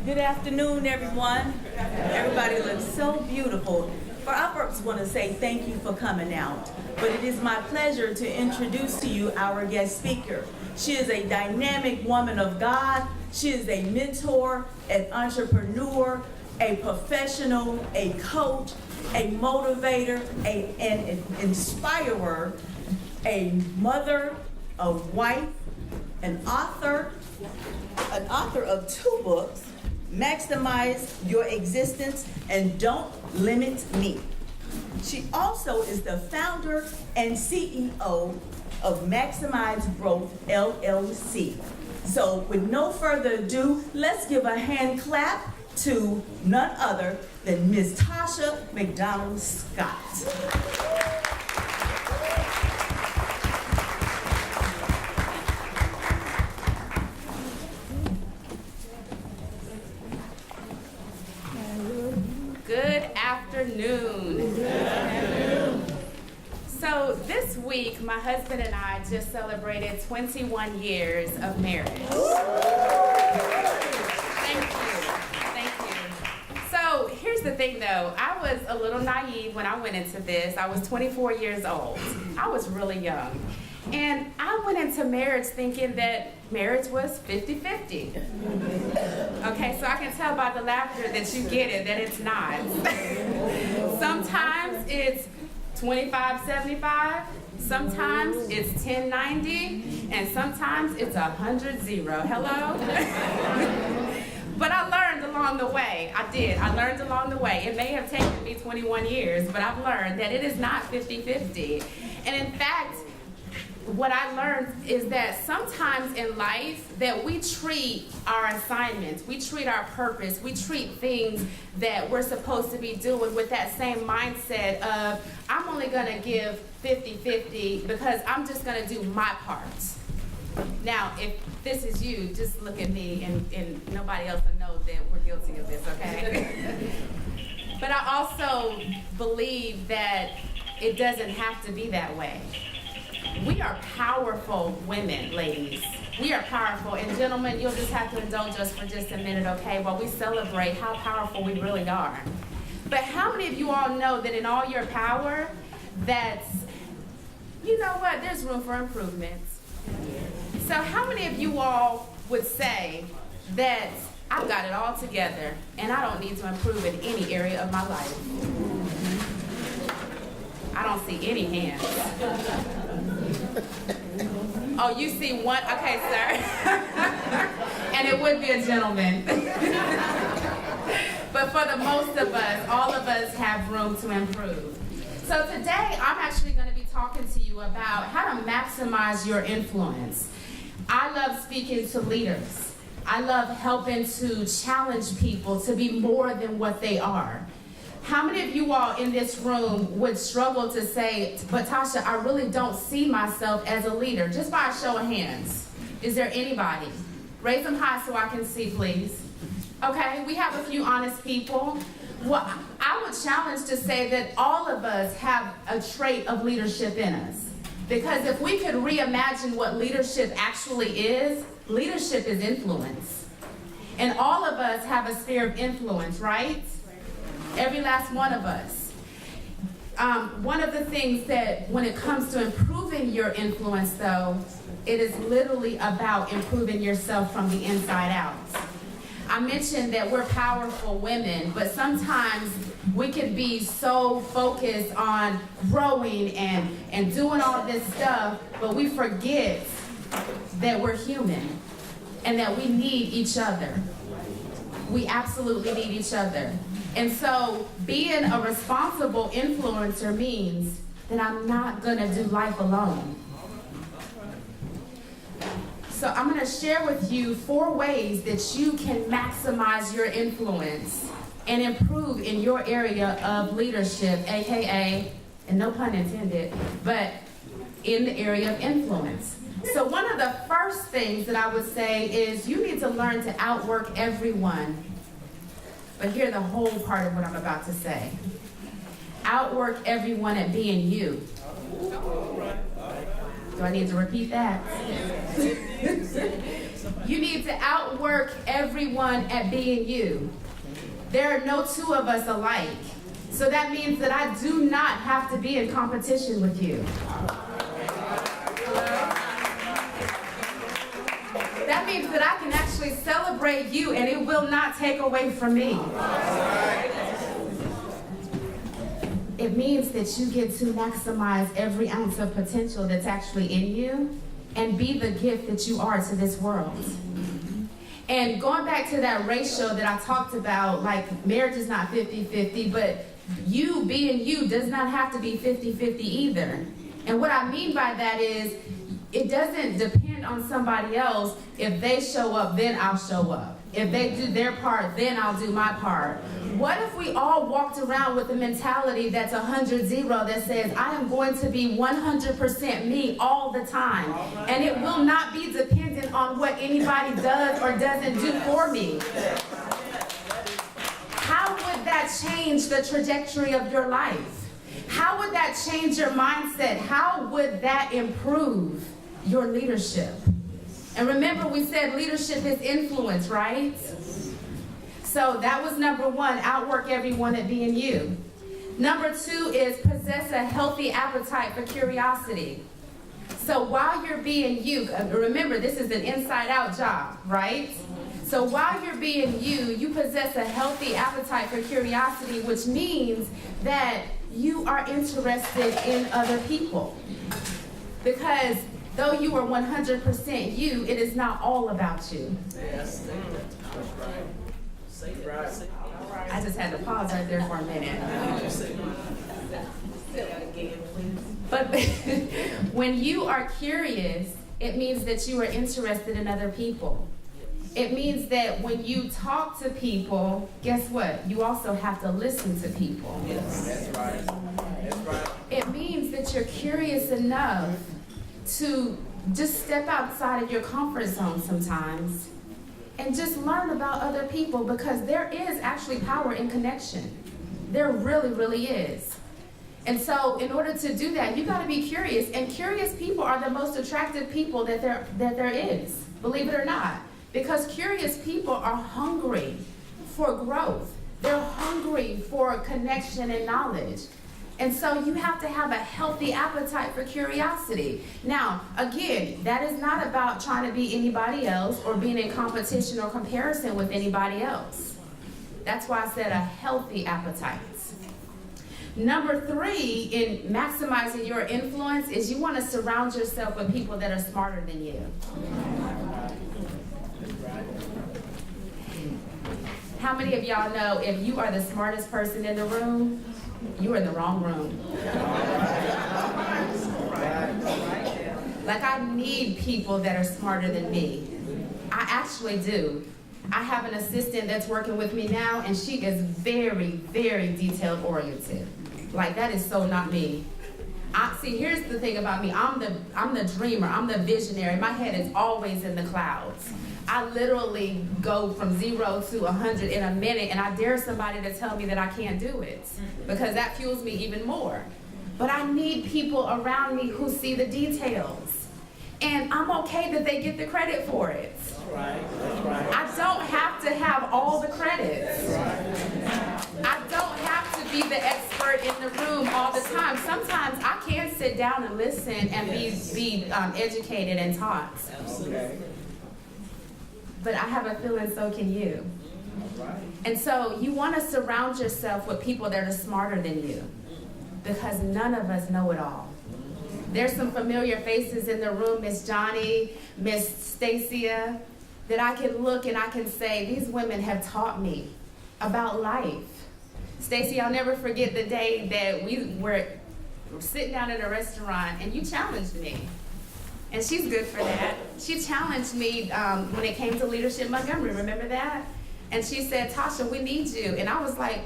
Good afternoon, everyone. Everybody looks so beautiful. I first want to say thank you for coming out, but it is my pleasure to introduce to you our guest speaker. She is a dynamic woman of God. She is a mentor, an entrepreneur, a professional, a coach, a motivator, an inspirer, a mother, a wife, an author of 2 books, Maximize Your Existence and Don't Limit Me. She also is the founder and CEO of Maximize Growth, LLC. So with no further ado, let's give a hand clap to none other than Ms. Tasha McDonald Scott. Good afternoon. So this week, my husband and I just celebrated 21 years of marriage. Thank you. So here's the thing though, I was a little naive when I went into this. I was 24 years old. I was really young. And I went into marriage thinking that marriage was 50-50. Okay, so I can tell by the laughter that you get it, that it's not. Sometimes it's 25-75, sometimes it's 10-90, and sometimes it's 100-0. Hello? But I learned along the way. I learned along the way. It may have taken me 21 years, but I've learned that it is not 50-50. And in fact, what I learned is that sometimes in life that we treat our assignments, we treat our purpose, we treat things that we're supposed to be doing with that same mindset of, I'm only gonna give 50-50 because I'm just gonna do my part. Now, if this is you, just look at me and nobody else will know that we're guilty of this, okay? But I also believe that it doesn't have to be that way. We are powerful women, ladies. We are powerful. And gentlemen, you'll just have to indulge us for just a minute, okay, while we celebrate how powerful we really are. But how many of you all know that in all your power, that's, you know what, there's room for improvements. So how many of you all would say that I've got it all together and I don't need to improve in any area of my life? I don't see any hands. Oh, you see one? Okay, sir. And it would be a gentleman. But for the most of us, all of us have room to improve. So today, I'm actually going to be talking to you about how to maximize your influence. I love speaking to leaders. I love helping to challenge people to be more than what they are. How many of you all in this room would struggle to say, but Tasha, I really don't see myself as a leader? Just by a show of hands. Is there anybody? Raise them high so I can see, please. Okay, we have a few honest people. Well, I would challenge to say that all of us have a trait of leadership in us. Because if we could reimagine what leadership actually is, leadership is influence. And all of us have a sphere of influence, right? Every last one of us. One of the things that when it comes to improving your influence though, it is literally about improving yourself from the inside out. I mentioned that we're powerful women, but sometimes we can be so focused on growing and doing all this stuff, but we forget that we're human and that we need each other. We absolutely need each other. And so being a responsible influencer means that I'm not gonna do life alone. So I'm gonna share with you 4 ways that you can maximize your influence and improve in your area of leadership, AKA, and no pun intended, but in the area of influence. So one of the first things that I would say is you need to learn to outwork everyone. But hear the whole part of what I'm about to say. Outwork everyone at being you. Do I need to repeat that? You need to outwork everyone at being you. There are no two of us alike. So that means that I do not have to be in competition with you. That means that I can actually celebrate you and it will not take away from me. It means that you get to maximize every ounce of potential that's actually in you and be the gift that you are to this world. And going back to that ratio that I talked about, like marriage is not 50-50, but you being you does not have to be 50-50 either. And what I mean by that is, it doesn't depend on somebody else. If they show up, then I'll show up. If they do their part, then I'll do my part. What if we all walked around with a mentality that's 100-0 that says, I am going to be 100% me all the time. And it will not be dependent on what anybody does or doesn't do for me. How would that change the trajectory of your life? How would that change your mindset? How would that improve your leadership? And remember, we said leadership is influence, right? So that was number one, outwork everyone at being you. Number two is possess a healthy appetite for curiosity. So while you're being you, remember this is an inside-out job, right? So while you're being you, you possess a healthy appetite for curiosity, which means that you are interested in other people. Because though you are 100% you, it is not all about you. Yes. I just had to pause right there for a minute. But when you are curious, it means that you are interested in other people. It means that when you talk to people, guess what? You also have to listen to people. Yes, that's right. That's right. It means that you're curious enough to just step outside of your comfort zone sometimes and just learn about other people, because there is actually power in connection. There really, really is. And so in order to do that, you got to be curious. And curious people are the most attractive people that there is, believe it or not. Because curious people are hungry for growth. They're hungry for connection and knowledge. And so you have to have a healthy appetite for curiosity. Now, again, that is not about trying to be anybody else or being in competition or comparison with anybody else. That's why I said a healthy appetite. Number three, in maximizing your influence, is you want to surround yourself with people that are smarter than you. How many of y'all know if you are the smartest person in the room, you're in the wrong room? Like, I need people that are smarter than me. I actually do. I have an assistant that's working with me now, and she is very, very detail oriented. Like, that is so not me. See, here's the thing about me. I'm the dreamer. I'm the visionary. My head is always in the clouds. I literally go from 0 to 100 in a minute, and I dare somebody to tell me that I can't do it, because that fuels me even more. But I need people around me who see the details, and I'm okay that they get the credit for it. That's right. That's right. I don't have to have all the credit. I don't have to be the expert in the room all the time. Sometimes I can sit down and listen and be educated and taught. Okay. But I have a feeling so can you. And so you want to surround yourself with people that are smarter than you, because none of us know it all. There's some familiar faces in the room, Miss Johnny, Miss Stacia, that I can look and I can say, these women have taught me about life. Stacy, I'll never forget the day that we were sitting down at a restaurant and you challenged me. And she's good for that. She challenged me when it came to Leadership Montgomery, remember that? And she said, Tasha, we need you. And I was like,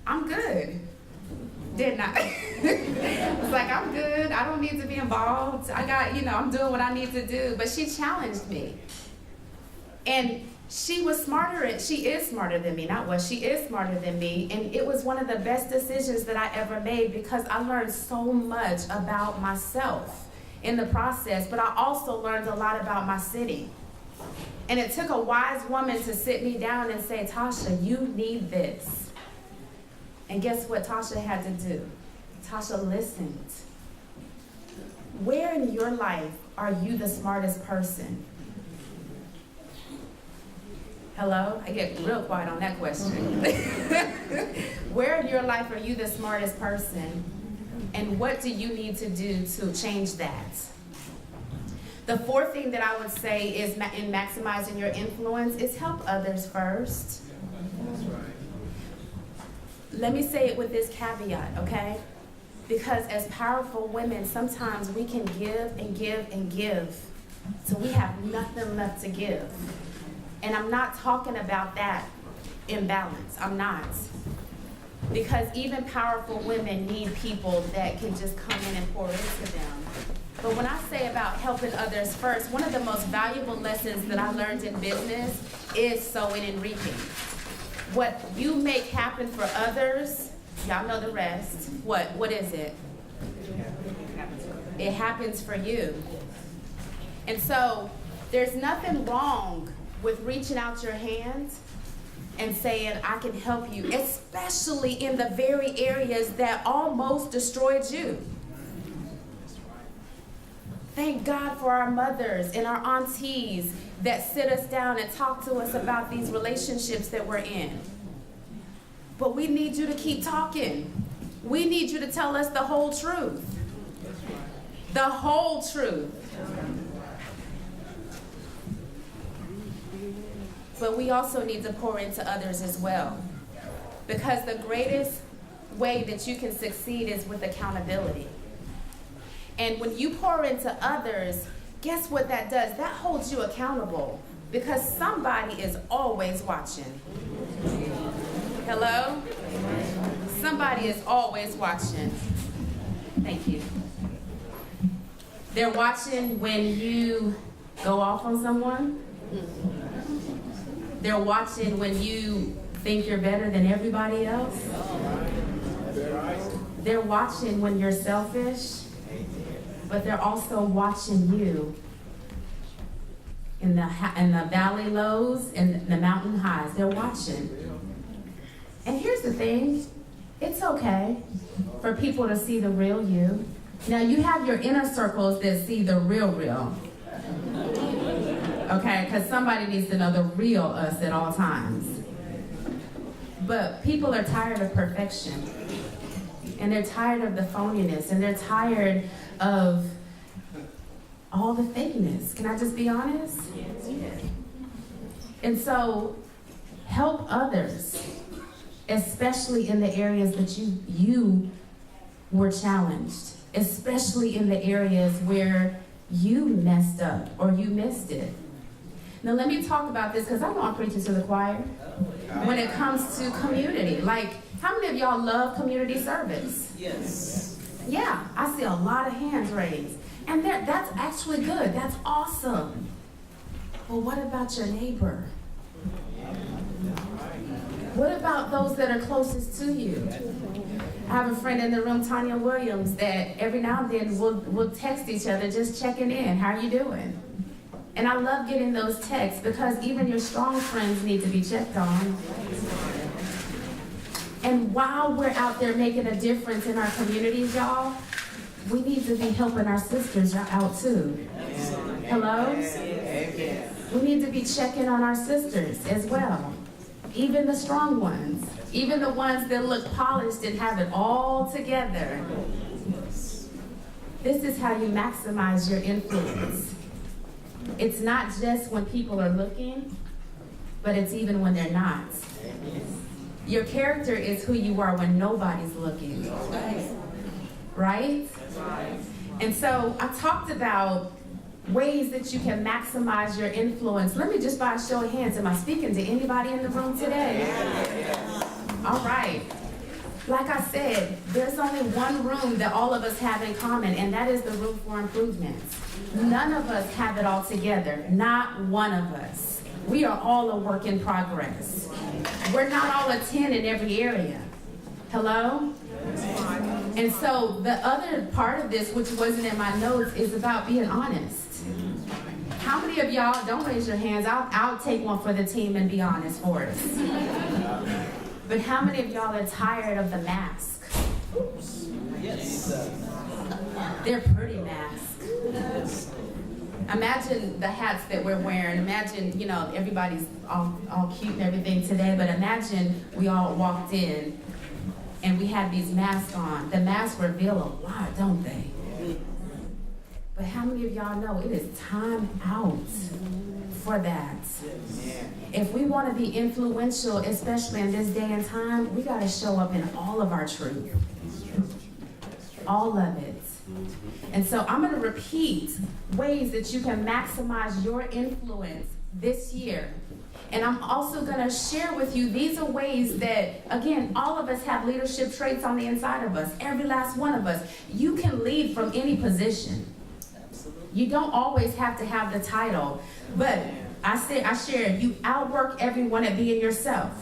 I'm good. Didn't I? I was like, I'm good. I don't need to be involved. I got, I'm doing what I need to do. But she challenged me. And she was smarter. She is smarter than me. Not was. She is smarter than me. And it was one of the best decisions that I ever made, because I learned so much about myself in the process. But I also learned a lot about my city. And it took a wise woman to sit me down and say, Tasha, you need this. And guess what Tasha had to do? Tasha listened. Where in your life are you the smartest person? Hello? I get real quiet on that question. Where in your life are you the smartest person? And what do you need to do to change that? The fourth thing that I would say is in maximizing your influence is help others first. Let me say it with this caveat, okay? Because as powerful women, sometimes we can give and give and give, so we have nothing left to give. And I'm not talking about that imbalance. I'm not. Because even powerful women need people that can just come in and pour into them. But when I say about helping others first, one of the most valuable lessons that I learned in business is sowing and reaping. What you make happen for others, y'all know the rest. What is it? It happens for you. And so there's nothing wrong with reaching out your hand and saying, I can help you, especially in the very areas that almost destroyed you. Thank God for our mothers and our aunties that sit us down and talk to us about these relationships that we're in. But we need you to keep talking. We need you to tell us the whole truth. The whole truth. But we also need to pour into others as well. Because the greatest way that you can succeed is with accountability. And when you pour into others, guess what that does? That holds you accountable. Because somebody is always watching. Hello? Somebody is always watching. Thank you. They're watching when you go off on someone. They're watching when you think you're better than everybody else. They're watching when you're selfish, but they're also watching you in the valley lows and the mountain highs. They're watching. And here's the thing, it's okay for people to see the real you. Now you have your inner circles that see the real. Okay, because somebody needs to know the real us at all times. But people are tired of perfection. And they're tired of the phoniness. And they're tired of all the fakeness. Can I just be honest? Yes. And so, help others, especially in the areas that you were challenged. Especially in the areas where you messed up or you missed it. Now let me talk about this because I know I'm preaching to the choir when it comes to community. Like, how many of y'all love community service? Yes. Yeah, I see a lot of hands raised. And that's actually good. That's awesome. But what about your neighbor? What about those that are closest to you? I have a friend in the room, Tanya Williams, that every now and then we'll text each other just checking in. How are you doing? And I love getting those texts because even your strong friends need to be checked on. And while we're out there making a difference in our communities, y'all, we need to be helping our sisters out too. Hello? We need to be checking on our sisters as well. Even the strong ones. Even the ones that look polished and have it all together. This is how you maximize your influence. It's not just when people are looking, but it's even when they're not. Your character is who you are when nobody's looking. Right? And so I talked about ways that you can maximize your influence. Let me just by a show of hands, am I speaking to anybody in the room today? All right. Like I said, there's only one room that all of us have in common, and that is the room for improvement. None of us have it all together. Not one of us. We are all a work in progress. We're not all a 10 in every area. Hello? And so the other part of this, which wasn't in my notes, is about being honest. How many of y'all, don't raise your hands, I'll take one for the team and be honest for us. But how many of y'all are tired of the mask? Yes. They're pretty masks. Imagine the hats that we're wearing. Imagine, you know, everybody's all cute and everything today, but imagine we all walked in and we had these masks on. The masks reveal a lot, don't they? But how many of y'all know it is time out for that? If we want to be influential, especially in this day and time, we got to show up in all of our truth. All of it. And so I'm going to repeat ways that you can maximize your influence this year. And I'm also going to share with you, these are ways that, again, all of us have leadership traits on the inside of us. Every last one of us. You can lead from any position. You don't always have to have the title. But I shared, you outwork everyone at being yourself.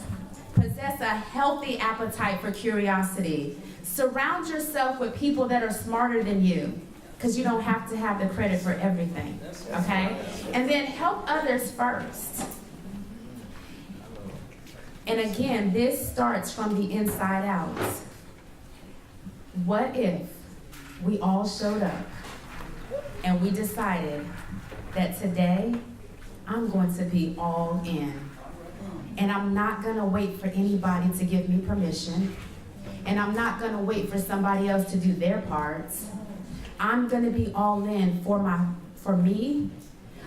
Possess a healthy appetite for curiosity. Surround yourself with people that are smarter than you, because you don't have to have the credit for everything, okay? And then help others first. And again, this starts from the inside out. What if we all showed up and we decided that today I'm going to be all in, and I'm not going to wait for anybody to give me permission, and I'm not going to wait for somebody else to do their parts. I'm going to be all in for me.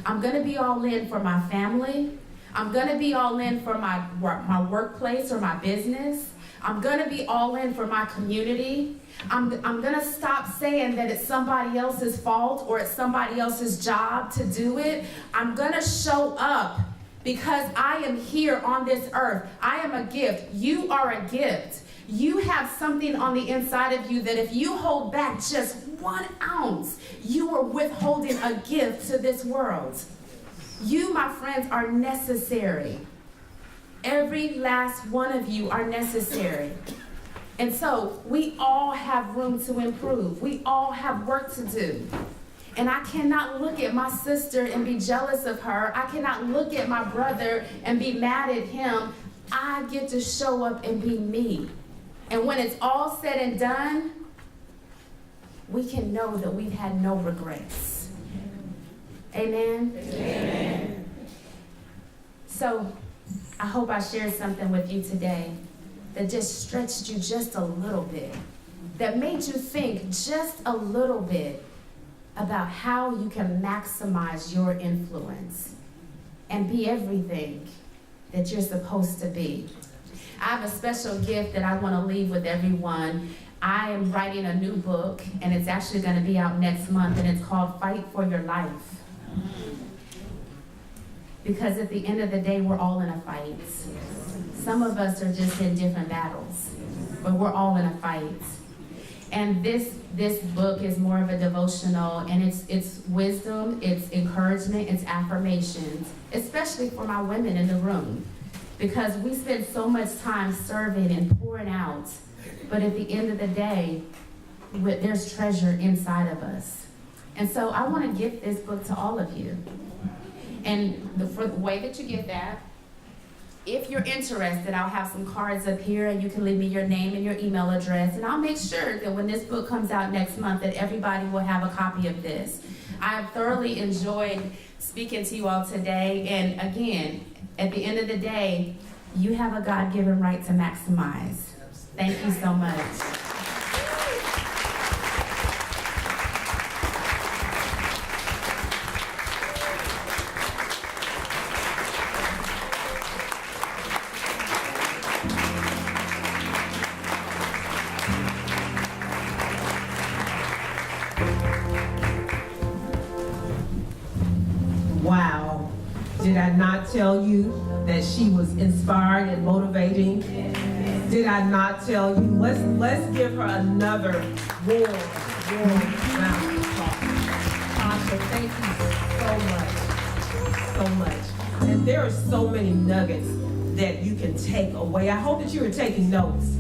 I'm going to be all in for my family. I'm going to be all in for my workplace or my business. I'm going to be all in for my community. I'm going to stop saying that it's somebody else's fault or it's somebody else's job to do it. I'm going to show up because I am here on this earth. I am a gift. You are a gift. You have something on the inside of you that if you hold back just 1 ounce, you are withholding a gift to this world. You, my friends, are necessary. Every last one of you are necessary. And so we all have room to improve. We all have work to do. And I cannot look at my sister and be jealous of her. I cannot look at my brother and be mad at him. I get to show up and be me. And when it's all said and done, we can know that we've had no regrets. Amen? Amen. So I hope I shared something with you today that just stretched you just a little bit, that made you think just a little bit about how you can maximize your influence and be everything that you're supposed to be. I have a special gift that I want to leave with everyone. I am writing a new book, and it's actually going to be out next month, and it's called Fight for Your Life. Because at the end of the day, we're all in a fight. Some of us are just in different battles, but we're all in a fight. And this book is more of a devotional, and it's wisdom, it's encouragement, it's affirmations, especially for my women in the room. Because we spend so much time serving and pouring out, but at the end of the day, there's treasure inside of us. And so I want to give this book to all of you. And for the way that you get that, if you're interested, I'll have some cards up here, and you can leave me your name and your email address, and I'll make sure that when this book comes out next month that everybody will have a copy of this. I have thoroughly enjoyed speaking to you all today, and again, at the end of the day, you have a God-given right to maximize. Thank you so much. Wow. Did I not tell you that she was inspiring and motivating? Did I not tell you? Let's give her another warm round of applause. Tasha, thank you so much. And there are so many nuggets that you can take away. I hope that you are taking notes.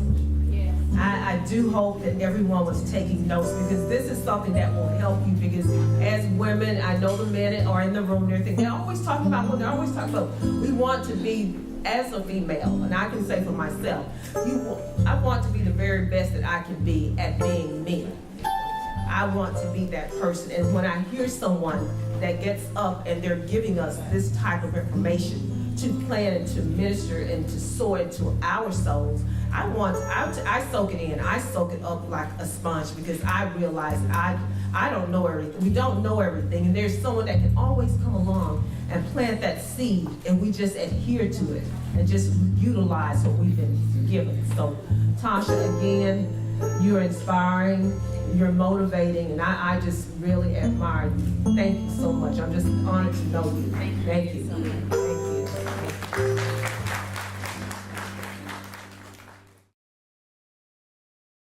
I do hope that everyone was taking notes, because this is something that will help you, because as women, I know the men are in the room and everything, they're always talking about women, they're always talking about, we want to be, as a female, and I can say for myself, I want to be the very best that I can be at being me. I want to be that person. And when I hear someone that gets up and they're giving us this type of information to plan and to minister and to sow into our souls, I soak it in. I soak it up like a sponge, because I realize I don't know everything. We don't know everything. And there's someone that can always come along and plant that seed, and we just adhere to it and just utilize what we've been given. So, Tasha, again, you're inspiring, you're motivating, and I just really admire you. Thank you so much. I'm just honored to know you. Thank you. so much. Thank you.